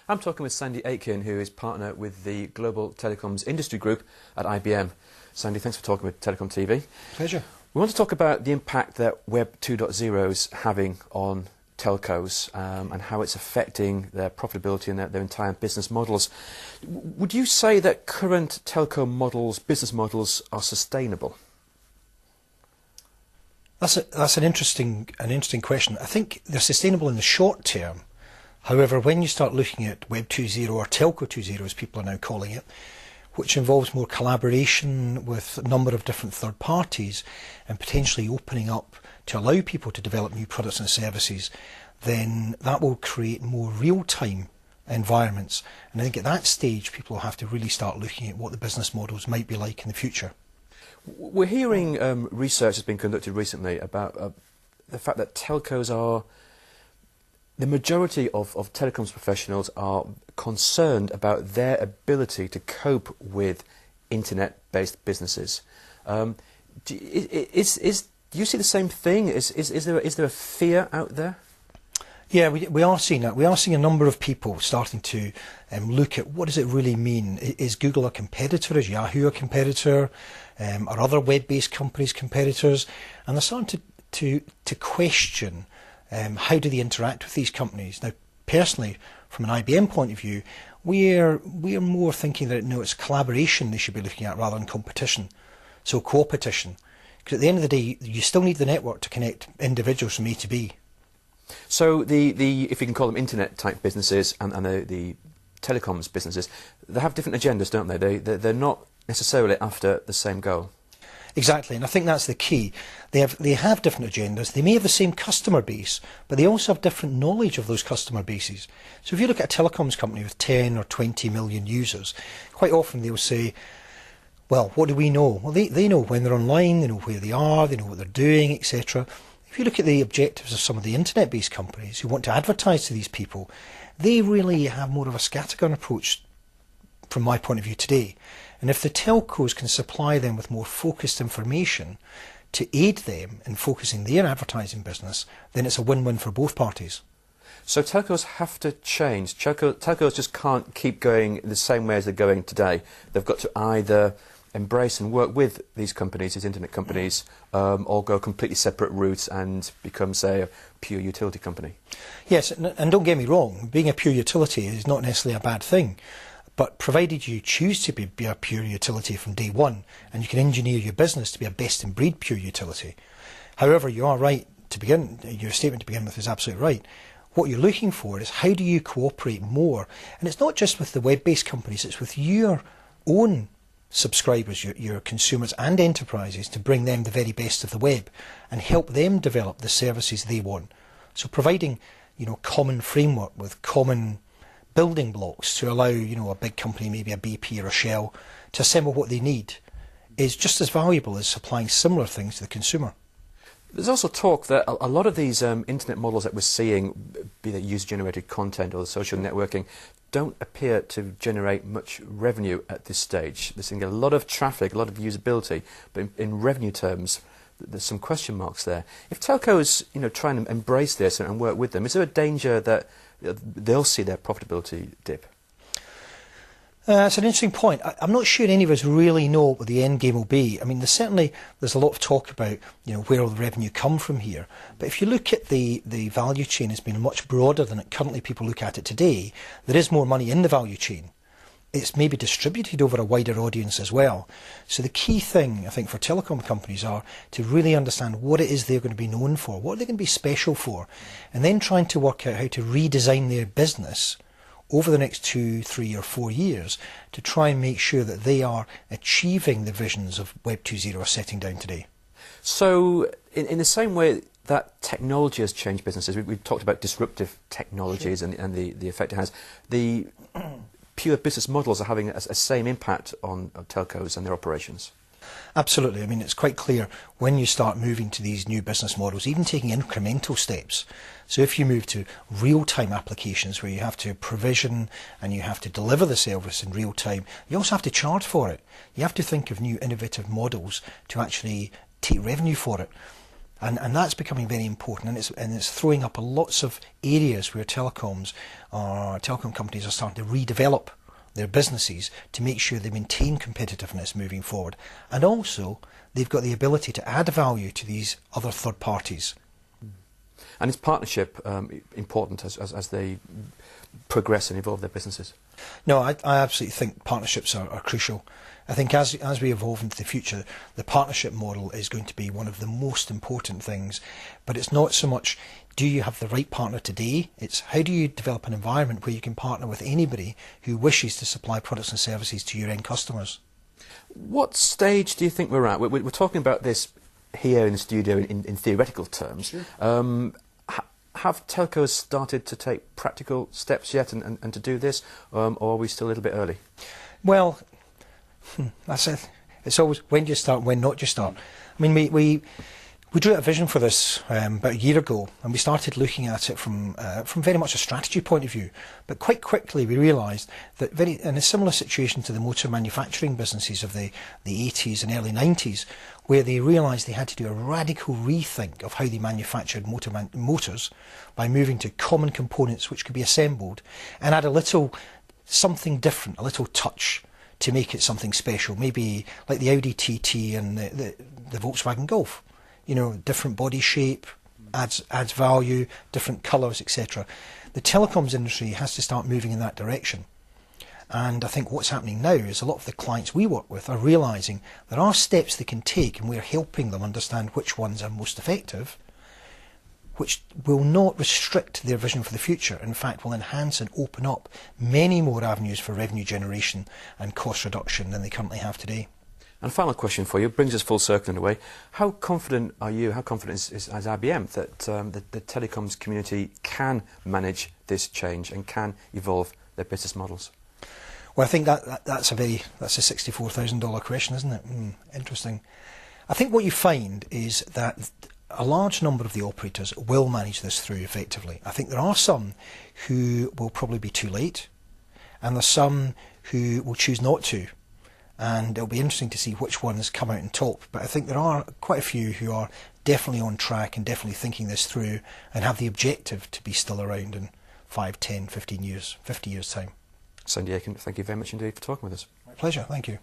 I'm talking with Sandy Aitken, who is partner with the Global Telecoms Industry Group at IBM. Sandy, thanks for talking with Telecom TV. Pleasure. We want to talk about the impact that Web 2.0 is having on telcos and how it's affecting their profitability and their entire business models. Would you say that current telco models, business models, are sustainable? That's an interesting question. I think they're sustainable in the short term. However, when you start looking at Web 2.0 or Telco 2.0, as people are now calling it, which involves more collaboration with a number of different third parties and potentially opening up to allow people to develop new products and services, then that will create more real-time environments. And I think at that stage, people will have to really start looking at what the business models might be like in the future. We're hearing research has been conducted recently about the fact that telcos are, the majority of telecoms professionals are concerned about their ability to cope with internet-based businesses. Do you see the same thing? Is there a fear out there? Yeah, we are seeing that. We are seeing a number of people starting to look at what does it really mean. Is Google a competitor? Is Yahoo a competitor? Are other web-based companies competitors? And they're starting to question how do they interact with these companies. Now, personally, from an IBM point of view, we are more thinking that no, it's collaboration they should be looking at rather than competition. So co-opetition. Because at the end of the day, you still need the network to connect individuals from A to B. So if you can call them internet-type businesses and the telecoms businesses, they have different agendas, don't they? They're not necessarily after the same goal. Exactly, and I think that's the key. They have different agendas. They may have the same customer base, but they also have different knowledge of those customer bases. So if you look at a telecoms company with 10 or 20 million users, quite often they'll say, well, what do we know? Well, they know when they're online, they know where they are, they know what they're doing, etc. If you look at the objectives of some of the internet-based companies who want to advertise to these people, they really have more of a scattergun approach from my point of view today. And if the telcos can supply them with more focused information to aid them in focusing their advertising business, then it's a win-win for both parties. So telcos have to change. Telcos just can't keep going the same way as they're going today. They've got to either embrace and work with these companies, these internet companies, or go completely separate routes and become, say, a pure utility company. Yes, and don't get me wrong, being a pure utility is not necessarily a bad thing. But provided you choose to be a pure utility from day one, and you can engineer your business to be a best-in-breed pure utility. However, you are right to begin, your statement to begin with is absolutely right. What you're looking for is how do you cooperate more? And it's not just with the web-based companies, it's with your own subscribers, your consumers and enterprises, to bring them the very best of the web and help them develop the services they want. So providing, common framework with common building blocks to allow, a big company, maybe a BP or a Shell, to assemble what they need is just as valuable as supplying similar things to the consumer. There's also talk that a lot of these internet models that we're seeing, be they user-generated content or social networking, don't appear to generate much revenue at this stage. They're seeing a lot of traffic, a lot of usability, but in revenue terms, there's some question marks there. If telcos, try and embrace this and work with them, is there a danger that they'll see their profitability dip? It's an interesting point. I'm not sure any of us really know what the end game will be. I mean, there's a lot of talk about where will the revenue come from here. But if you look at the value chain as being much broader than currently people look at it today, there is more money in the value chain. It's maybe distributed over a wider audience as well. So the key thing, I think, for telecom companies are to really understand what it is they're going to be known for, what are they going to be special for, and then trying to work out how to redesign their business over the next 2, 3 or 4 years to try and make sure that they are achieving the visions of Web 2.0 are setting down today. So in the same way that technology has changed businesses, we've talked about disruptive technologies and the effect it has, the pure business models are having a same impact on telcos and their operations. Absolutely. I mean, it's quite clear when you start moving to these new business models, even taking incremental steps. So if you move to real-time applications where you have to provision and you have to deliver the service in real time, you also have to charge for it. You have to think of new innovative models to actually take revenue for it. And that's becoming very important, and it's throwing up lots of areas where telecom companies are starting to redevelop their businesses to make sure they maintain competitiveness moving forward. And also, they've got the ability to add value to these other third parties. And is partnership important as they progress and evolve their businesses? No, I absolutely think partnerships are crucial. I think as we evolve into the future, the partnership model is going to be one of the most important things. But it's not so much, do you have the right partner today? It's how do you develop an environment where you can partner with anybody who wishes to supply products and services to your end customers. What stage do you think we're at? We're talking about this here in the studio in theoretical terms. Sure. Have telcos started to take practical steps yet and to do this, or are we still a little bit early? Well, that's it. It's always when do you start, when not you start. I mean, we drew out a vision for this about a year ago, and we started looking at it from very much a strategy point of view. But quite quickly we realised that in a similar situation to the motor manufacturing businesses of the 80s and early 90s, where they realised they had to do a radical rethink of how they manufactured motors by moving to common components which could be assembled and add a little something different, a little touch to make it something special, maybe like the Audi TT and the Volkswagen Golf. You know, different body shape, adds value, different colours, etc. The telecoms industry has to start moving in that direction. And I think what's happening now is a lot of the clients we work with are realising there are steps they can take, and we're helping them understand which ones are most effective, which will not restrict their vision for the future. In fact, will enhance and open up many more avenues for revenue generation and cost reduction than they currently have today. And final question for you, brings us full circle in a way. How confident are you, how confident is IBM that the telecoms community can manage this change and can evolve their business models? Well, I think that's a $64,000 question, isn't it? Interesting. I think what you find is that a large number of the operators will manage this through effectively. I think there are some who will probably be too late, and there's some who will choose not to. And it'll be interesting to see which ones come out on top. But I think there are quite a few who are definitely on track and definitely thinking this through and have the objective to be still around in 5, 10, 15 years, 50 years' time. Sandy Aiken, thank you very much indeed for talking with us. My pleasure, thank you.